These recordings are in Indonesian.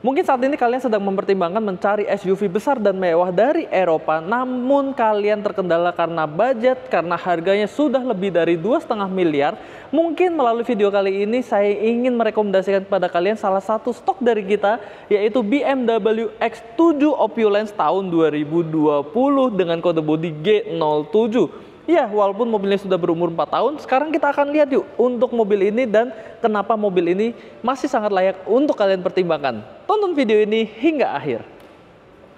Mungkin saat ini kalian sedang mempertimbangkan mencari SUV besar dan mewah dari Eropa, namun kalian terkendala karena budget, karena harganya sudah lebih dari 2,5 miliar. Mungkin melalui video kali ini saya ingin merekomendasikan kepada kalian salah satu stok dari kita, yaitu BMW X7 Opulence tahun 2020 dengan kode bodi G07. Ya, walaupun mobilnya sudah berumur 4 tahun, sekarang kita akan lihat yuk untuk mobil ini dan kenapa mobil ini masih sangat layak untuk kalian pertimbangkan. Tonton video ini hingga akhir.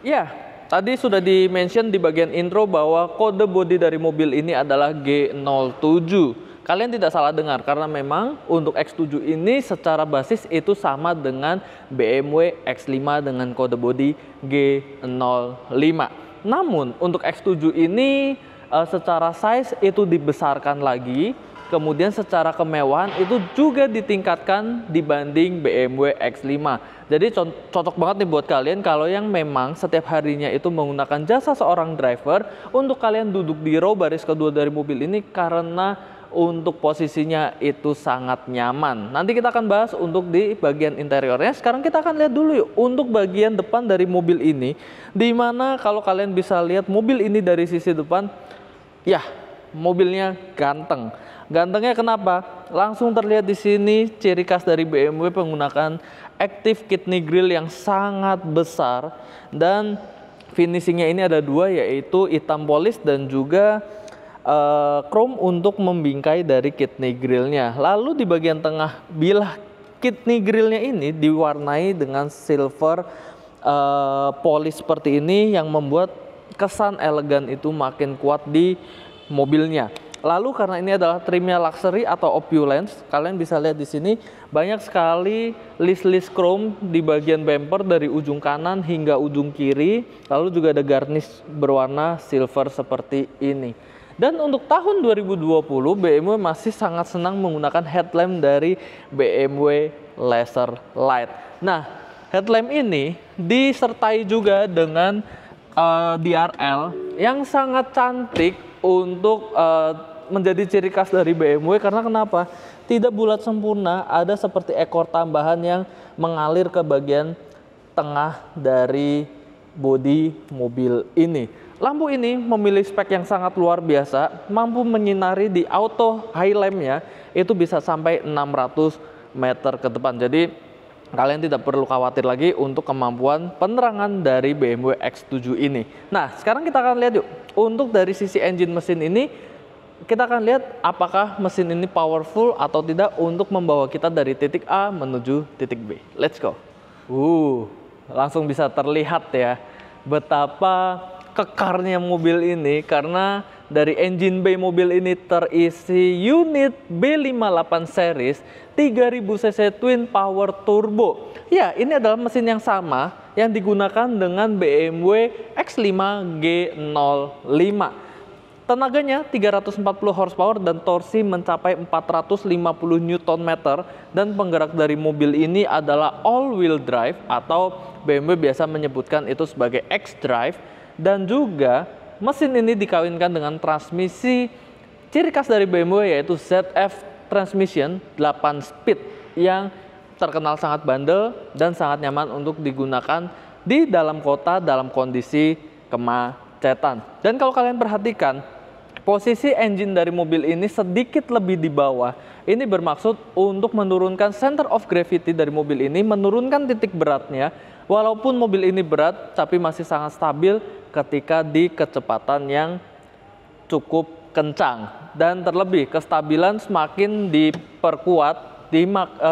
Ya, tadi sudah di-mention di bagian intro bahwa kode bodi dari mobil ini adalah G07. Kalian tidak salah dengar, karena memang untuk X7 ini secara basis itu sama dengan BMW X5 dengan kode bodi G05. Namun untuk X7 ini secara size itu dibesarkan lagi, kemudian secara kemewahan itu juga ditingkatkan dibanding BMW X5. Jadi cocok banget nih buat kalian kalau yang memang setiap harinya itu menggunakan jasa seorang driver untuk kalian duduk di row baris kedua dari mobil ini, karena untuk posisinya itu sangat nyaman. Nanti kita akan bahas untuk di bagian interiornya. Sekarang kita akan lihat dulu yuk untuk bagian depan dari mobil ini, dimana kalau kalian bisa lihat mobil ini dari sisi depan, ya, mobilnya ganteng. Gantengnya kenapa? Langsung terlihat di sini ciri khas dari BMW menggunakan active kidney grill yang sangat besar, dan finishingnya ini ada dua, yaitu hitam polis dan juga chrome untuk membingkai dari kidney grillnya. Lalu di bagian tengah bilah kidney grillnya ini diwarnai dengan silver polish seperti ini yang membuat kesan elegan itu makin kuat di mobilnya. Lalu karena ini adalah trimnya luxury atau opulence, kalian bisa lihat di sini banyak sekali list-list chrome di bagian bumper dari ujung kanan hingga ujung kiri. Lalu juga ada garnish berwarna silver seperti ini. Dan untuk tahun 2020 BMW masih sangat senang menggunakan headlamp dari BMW Laser Light. Nah, headlamp ini disertai juga dengan DRL yang sangat cantik untuk menjadi ciri khas dari BMW, karena kenapa? Tidak bulat sempurna, ada seperti ekor tambahan yang mengalir ke bagian tengah dari bodi mobil ini. Lampu ini memiliki spek yang sangat luar biasa, mampu menyinari di auto high lampnya itu bisa sampai 600 meter ke depan. Jadi kalian tidak perlu khawatir lagi untuk kemampuan penerangan dari BMW X7 ini. Nah, sekarang kita akan lihat yuk, untuk dari sisi engine mesin ini, kita akan lihat apakah mesin ini powerful atau tidak untuk membawa kita dari titik A menuju titik B. Let's go. Langsung bisa terlihat ya betapa kekarnya mobil ini, karena dari engine bay mobil ini terisi unit B58 series 3000 cc twin power turbo. Ya, ini adalah mesin yang sama yang digunakan dengan BMW X5 G05. Tenaganya 340 horsepower dan torsi mencapai 450 Nm, dan penggerak dari mobil ini adalah all-wheel drive atau BMW biasa menyebutkan itu sebagai X-Drive, dan juga mesin ini dikawinkan dengan transmisi ciri khas dari BMW yaitu ZF Transmission 8 speed yang terkenal sangat bandel dan sangat nyaman untuk digunakan di dalam kota dalam kondisi kemacetan. Dan kalau kalian perhatikan, posisi engine dari mobil ini sedikit lebih di bawah. Ini bermaksud untuk menurunkan center of gravity dari mobil ini, menurunkan titik beratnya. Walaupun mobil ini berat, tapi masih sangat stabil ketika di kecepatan yang cukup kencang. Dan terlebih, kestabilan semakin diperkuat,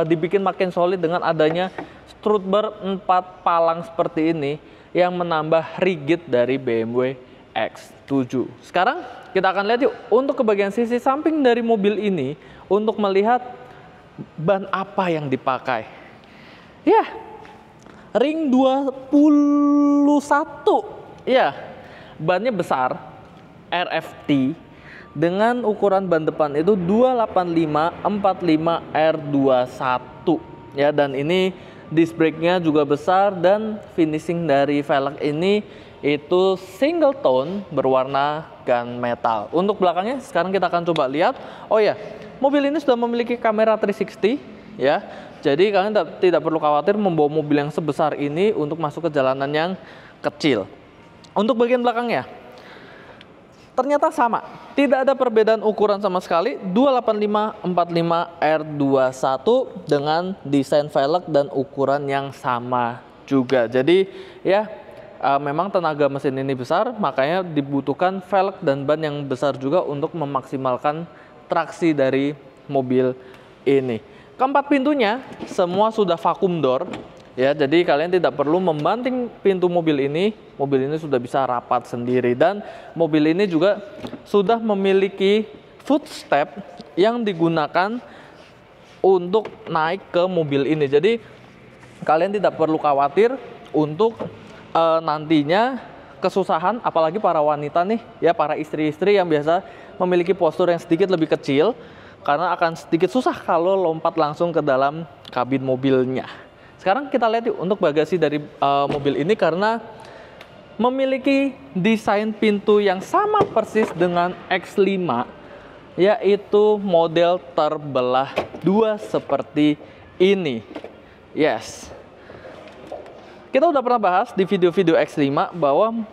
dibikin makin solid dengan adanya strut bar 4 palang seperti ini yang menambah rigid dari BMW X7. Sekarang kita akan lihat yuk untuk ke bagian sisi samping dari mobil ini untuk melihat ban apa yang dipakai. Ya, ring 21. Ya, bannya besar, RFT, dengan ukuran ban depan itu 285/45 R21. Ya, dan ini disc brake-nya juga besar, dan finishing dari velg ini itu single tone berwarna gunmetal. Untuk belakangnya sekarang kita akan coba lihat. Oh ya, mobil ini sudah memiliki kamera 360 ya. Jadi kalian tidak perlu khawatir membawa mobil yang sebesar ini untuk masuk ke jalanan yang kecil. Untuk bagian belakangnya, ternyata sama, tidak ada perbedaan ukuran sama sekali. 285/45 R21 dengan desain velg dan ukuran yang sama juga. Jadi ya, memang tenaga mesin ini besar, makanya dibutuhkan velg dan ban yang besar juga untuk memaksimalkan traksi dari mobil ini. Keempat pintunya semua sudah vacuum door, ya. Jadi kalian tidak perlu membanting pintu mobil ini. Mobil ini sudah bisa rapat sendiri, dan mobil ini juga sudah memiliki footstep yang digunakan untuk naik ke mobil ini. Jadi kalian tidak perlu khawatir untuk nantinya kesusahan, apalagi para wanita nih ya, para istri-istri yang biasa memiliki postur yang sedikit lebih kecil, karena akan sedikit susah kalau lompat langsung ke dalam kabin mobilnya. Sekarang kita lihat yuk untuk bagasi dari mobil ini, karena memiliki desain pintu yang sama persis dengan X5, yaitu model terbelah dua seperti ini. Yes. Kita udah pernah bahas di video-video X5 bahwa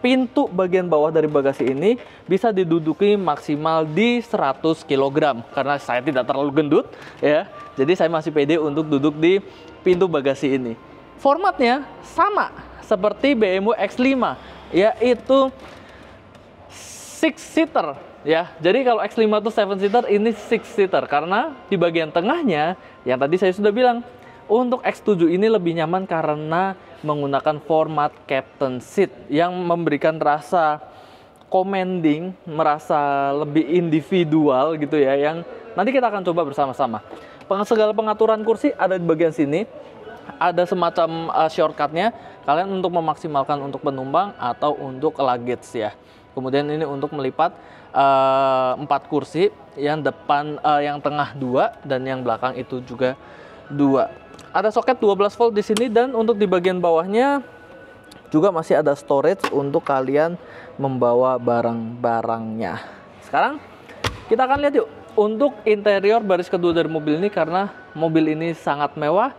pintu bagian bawah dari bagasi ini bisa diduduki maksimal di 100 kg. Karena saya tidak terlalu gendut ya, jadi saya masih pede untuk duduk di pintu bagasi ini. Formatnya sama seperti BMW X5, yaitu 6-seater ya. Jadi kalau X5 itu 7-seater, ini 6-seater, karena di bagian tengahnya yang tadi saya sudah bilang, untuk X7 ini lebih nyaman karena menggunakan format captain seat yang memberikan rasa commanding, merasa lebih individual gitu ya, yang nanti kita akan coba bersama-sama. Segala pengaturan kursi ada di bagian sini, ada semacam shortcutnya kalian untuk memaksimalkan untuk penumpang atau untuk luggage ya. Kemudian ini untuk melipat 4 kursi, yang depan yang tengah 2 dan yang belakang itu juga 2. Ada soket 12 volt di sini, dan untuk di bagian bawahnya juga masih ada storage untuk kalian membawa barang-barangnya. Sekarang kita akan lihat yuk untuk interior baris kedua dari mobil ini, karena mobil ini sangat mewah.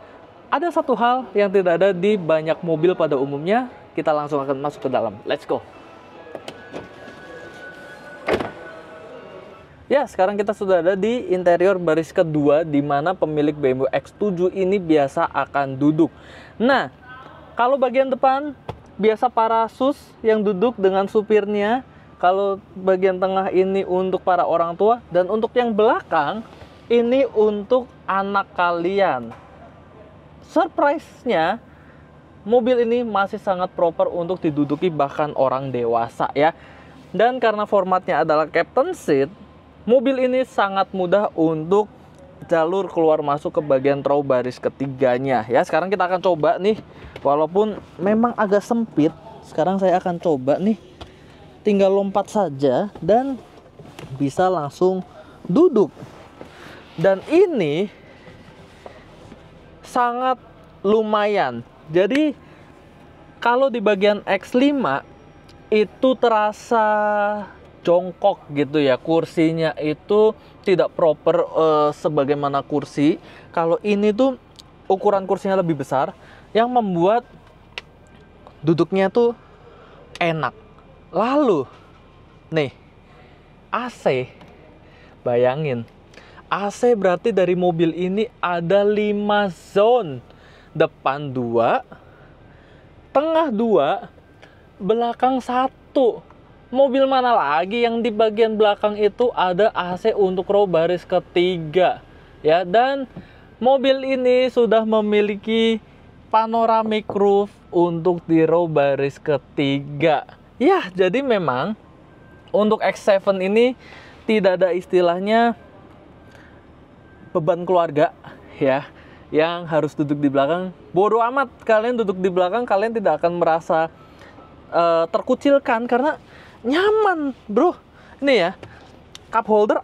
Ada satu hal yang tidak ada di banyak mobil pada umumnya. Kita langsung akan masuk ke dalam. Let's go. Ya, sekarang kita sudah ada di interior baris kedua, di mana pemilik BMW X7 ini biasa akan duduk. Nah, kalau bagian depan biasa para sus yang duduk dengan supirnya. Kalau bagian tengah ini untuk para orang tua, dan untuk yang belakang ini untuk anak kalian. Surprise-nya, mobil ini masih sangat proper untuk diduduki bahkan orang dewasa ya. Dan karena formatnya adalah captain seat, mobil ini sangat mudah untuk jalur keluar masuk ke bagian row baris ketiganya ya. Sekarang kita akan coba nih, walaupun memang agak sempit. Sekarang saya akan coba nih, tinggal lompat saja dan bisa langsung duduk. Dan ini sangat lumayan. Jadi kalau di bagian X5 itu terasa jongkok gitu ya, kursinya itu tidak proper sebagaimana kursi. Kalau ini tuh ukuran kursinya lebih besar, yang membuat duduknya tuh enak. Lalu nih, AC, bayangin, AC berarti dari mobil ini ada 5 zone. Depan 2, tengah 2, belakang 1. Mobil mana lagi yang di bagian belakang itu ada AC untuk row baris ketiga ya. Dan mobil ini sudah memiliki panoramic roof untuk di row baris ketiga ya. Jadi memang untuk X7 ini tidak ada istilahnya beban keluarga ya, yang harus duduk di belakang. Bodoh amat, kalian duduk di belakang, kalian tidak akan merasa terkucilkan karena nyaman bro. Ini ya, cup holder